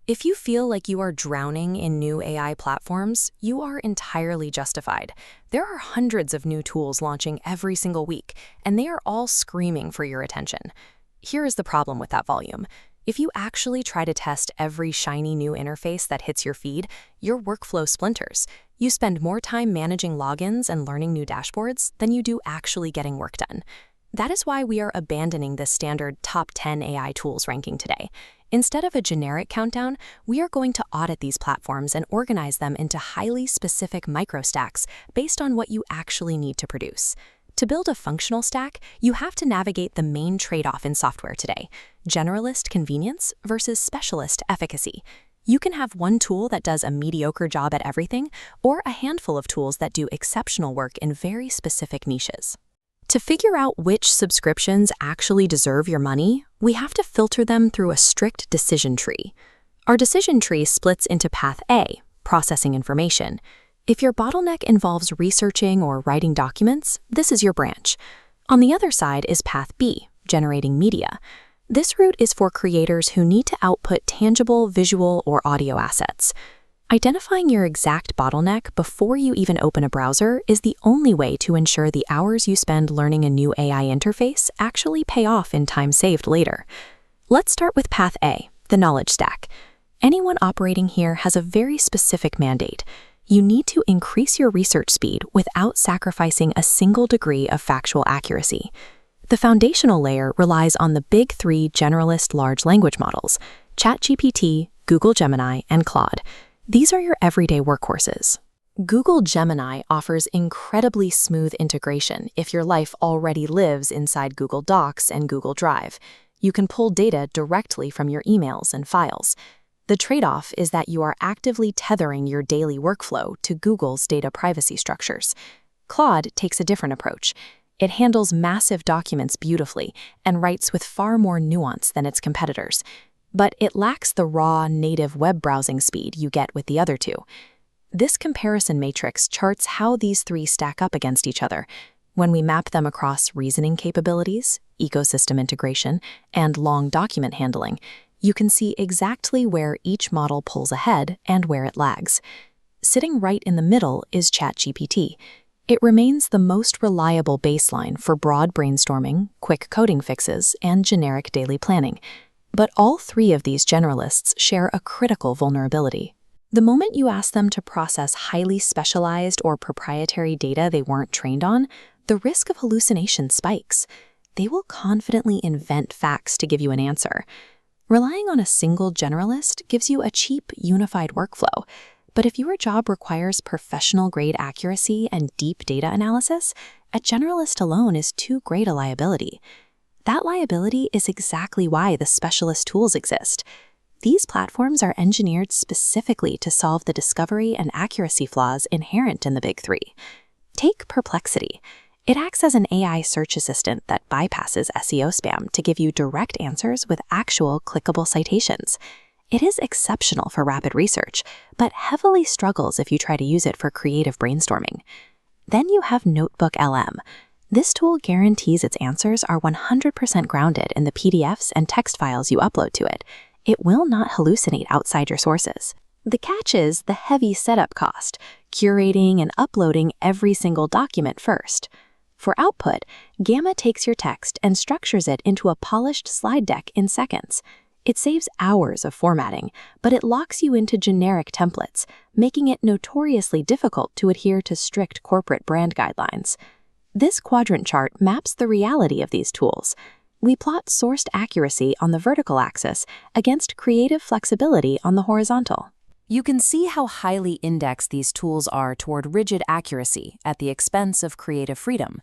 If you feel like you are drowning in new AI platforms, you are entirely justified. There are hundreds of new tools launching every single week, and they are all screaming for your attention. Here is the problem with that volume. If you actually try to test every shiny new interface that hits your feed, your workflow splinters. You spend more time managing logins and learning new dashboards than you do actually getting work done. That is why we are abandoning the standard top 10 AI tools ranking today. Instead of a generic countdown, we are going to audit these platforms and organize them into highly specific microstacks based on what you actually need to produce. To build a functional stack, you have to navigate the main trade-off in software today: generalist convenience versus specialist efficacy. You can have one tool that does a mediocre job at everything, or a handful of tools that do exceptional work in very specific niches. To figure out which subscriptions actually deserve your money, we have to filter them through a strict decision tree. Our decision tree splits into Path A, processing information. If your bottleneck involves researching or writing documents, this is your branch. On the other side is Path B, generating media. This route is for creators who need to output tangible visual or audio assets. Identifying your exact bottleneck before you even open a browser is the only way to ensure the hours you spend learning a new AI interface actually pay off in time saved later. Let's start with Path A, the knowledge stack. Anyone operating here has a very specific mandate. You need to increase your research speed without sacrificing a single degree of factual accuracy. The foundational layer relies on the big three generalist large language models: ChatGPT, Google Gemini, and Claude. These are your everyday workhorses. Google Gemini offers incredibly smooth integration if your life already lives inside Google Docs and Google Drive. You can pull data directly from your emails and files. The trade-off is that you are actively tethering your daily workflow to Google's data privacy structures. Claude takes a different approach. It handles massive documents beautifully and writes with far more nuance than its competitors. But it lacks the raw, native web browsing speed you get with the other two. This comparison matrix charts how these three stack up against each other. When we map them across reasoning capabilities, ecosystem integration, and long document handling, you can see exactly where each model pulls ahead and where it lags. Sitting right in the middle is ChatGPT. It remains the most reliable baseline for broad brainstorming, quick coding fixes, and generic daily planning. But all three of these generalists share a critical vulnerability. The moment you ask them to process highly specialized or proprietary data they weren't trained on, the risk of hallucination spikes. They will confidently invent facts to give you an answer. Relying on a single generalist gives you a cheap, unified workflow. But if your job requires professional-grade accuracy and deep data analysis, a generalist alone is too great a liability. That liability is exactly why the specialist tools exist. These platforms are engineered specifically to solve the discovery and accuracy flaws inherent in the big three. Take Perplexity. It acts as an AI search assistant that bypasses SEO spam to give you direct answers with actual clickable citations. It is exceptional for rapid research, but heavily struggles if you try to use it for creative brainstorming. Then you have Notebook LM. This tool guarantees its answers are 100% grounded in the PDFs and text files you upload to it. It will not hallucinate outside your sources. The catch is the heavy setup cost, curating and uploading every single document first. For output, Gamma takes your text and structures it into a polished slide deck in seconds. It saves hours of formatting, but it locks you into generic templates, making it notoriously difficult to adhere to strict corporate brand guidelines. This quadrant chart maps the reality of these tools. We plot sourced accuracy on the vertical axis against creative flexibility on the horizontal. You can see how highly indexed these tools are toward rigid accuracy at the expense of creative freedom.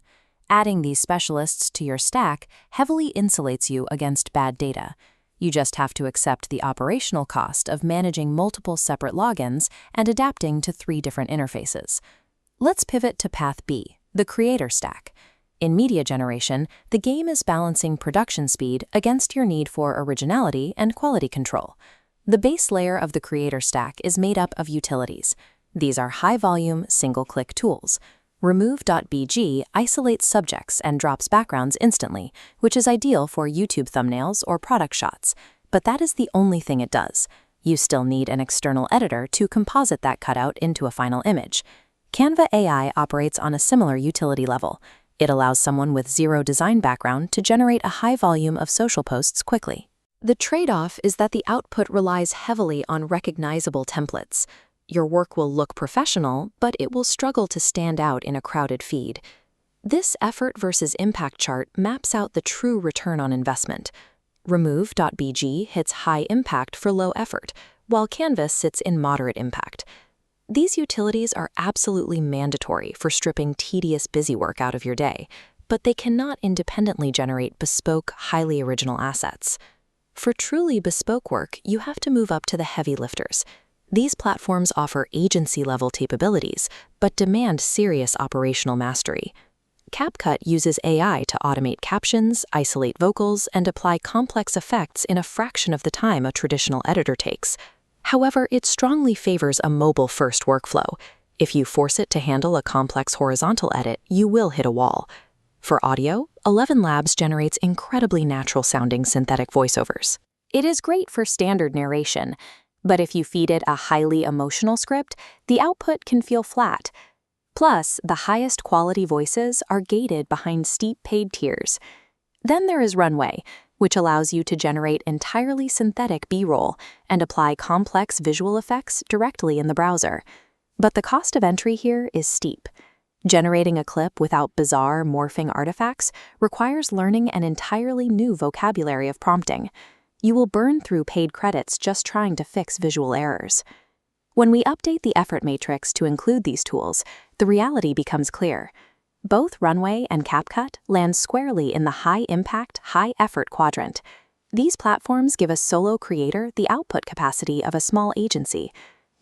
Adding these specialists to your stack heavily insulates you against bad data. You just have to accept the operational cost of managing multiple separate logins and adapting to 3 different interfaces. Let's pivot to Path B, the creator stack. In media generation, the game is balancing production speed against your need for originality and quality control. The base layer of the creator stack is made up of utilities. These are high-volume, single-click tools. Remove.bg isolates subjects and drops backgrounds instantly, which is ideal for YouTube thumbnails or product shots. But that is the only thing it does. You still need an external editor to composite that cutout into a final image. Canva AI operates on a similar utility level. It allows someone with zero design background to generate a high volume of social posts quickly. The trade-off is that the output relies heavily on recognizable templates. Your work will look professional, but it will struggle to stand out in a crowded feed. This effort versus impact chart maps out the true return on investment. Remove.bg hits high impact for low effort, while Canvas sits in moderate impact. These utilities are absolutely mandatory for stripping tedious busywork out of your day, but they cannot independently generate bespoke, highly original assets. For truly bespoke work, you have to move up to the heavy lifters. These platforms offer agency-level capabilities, but demand serious operational mastery. CapCut uses AI to automate captions, isolate vocals, and apply complex effects in a fraction of the time a traditional editor takes. However, it strongly favors a mobile-first workflow. If you force it to handle a complex horizontal edit, you will hit a wall. For audio, 11 Labs generates incredibly natural-sounding synthetic voiceovers. It is great for standard narration, but if you feed it a highly emotional script, the output can feel flat. Plus, the highest quality voices are gated behind steep paid tiers. Then there is Runway, which allows you to generate entirely synthetic B-roll and apply complex visual effects directly in the browser. But the cost of entry here is steep. Generating a clip without bizarre, morphing artifacts requires learning an entirely new vocabulary of prompting. You will burn through paid credits just trying to fix visual errors. When we update the effort matrix to include these tools, the reality becomes clear. Both Runway and CapCut land squarely in the high-impact, high-effort quadrant. These platforms give a solo creator the output capacity of a small agency,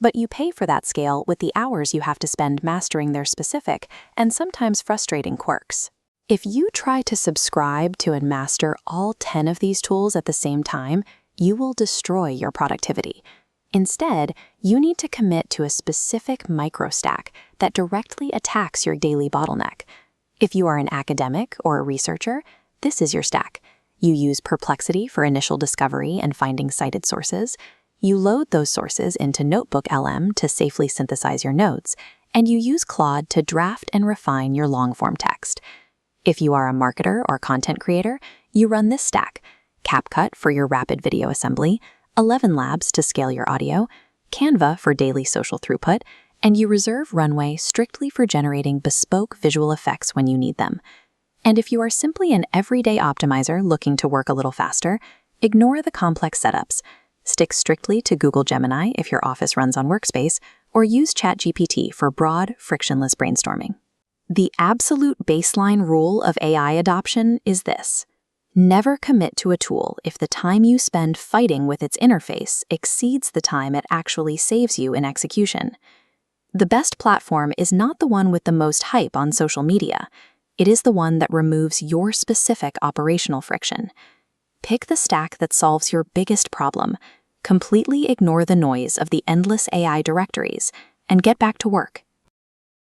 but you pay for that scale with the hours you have to spend mastering their specific and sometimes frustrating quirks. If you try to subscribe to and master all 10 of these tools at the same time, you will destroy your productivity. Instead, you need to commit to a specific microstack that directly attacks your daily bottleneck. If you are an academic or a researcher, this is your stack. You use Perplexity for initial discovery and finding cited sources. You load those sources into Notebook LM to safely synthesize your notes, and you use Claude to draft and refine your long-form text. If you are a marketer or content creator, you run this stack: CapCut for your rapid video assembly, 11 Labs to scale your audio, Canva for daily social throughput, and you reserve Runway strictly for generating bespoke visual effects when you need them. And if you are simply an everyday optimizer looking to work a little faster, ignore the complex setups. Stick strictly to Google Gemini if your office runs on Workspace, or use ChatGPT for broad, frictionless brainstorming. The absolute baseline rule of AI adoption is this: never commit to a tool if the time you spend fighting with its interface exceeds the time it actually saves you in execution. The best platform is not the one with the most hype on social media. It is the one that removes your specific operational friction. Pick the stack that solves your biggest problem, completely ignore the noise of the endless AI directories, and get back to work.